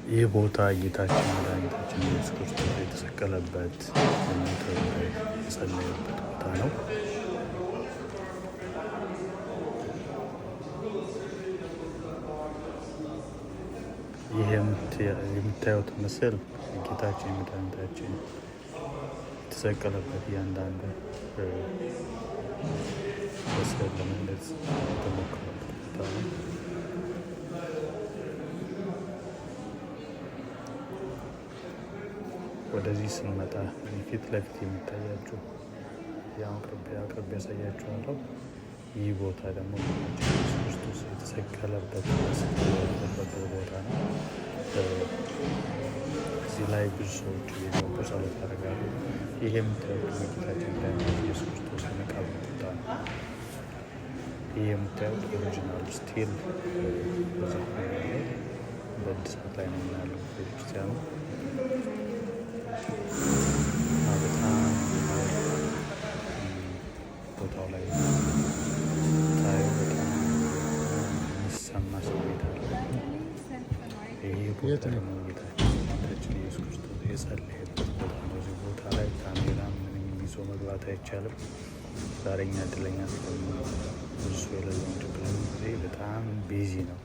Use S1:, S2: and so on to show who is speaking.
S1: ይህ ቦታ ጌታችን መድኃኒታችን ኢየሱስ ክርስቶስ የተሰቀለበት የጸለየበት ቦታ ነው። ይህ የምታዩት ምስል ጌታችን መድኃኒታችን የተሰቀለበት እያንዳንዱ በስዕል ለመግለጽ የተሞከረበት ቦታ ነው። ወደዚህ ስንመጣ ፊት ለፊት የሚታያችሁ አቅርቤ ያሳያችኋለሁ። ይህ ቦታ ደግሞ ኢየሱስ ክርስቶስ የተሰቀለበት ቦታ ነው። እዚህ ላይ ብዙ ሰዎች እየገቡ ጸሎት ያደርጋሉ። ይህ የምታዩት ጌታችን መድኃኒታችን ኢየሱስ ክርስቶስ የመቃብር ቦታ ነው። ይህ የምታዩት ኦሪጂናል ስቲል በእድሳት ላይ ነው ያለው ቤተክርስቲያኑ። ቦታው ላይ ታዩ በጣም የሚሰማ ስሜት አለ። ይህ ቦታ ደግሞ ጌታችን ኢየሱስ ክርስቶስ የጸለየበት ቦታ ነው። እዚህ ቦታ ላይ ካሜራ ምንም ይዞ መግባት አይቻልም። ዛሬኛ እድለኛ ስለሆነ ብዙ የሌለው ጊዜ በጣም ቢዚ ነው።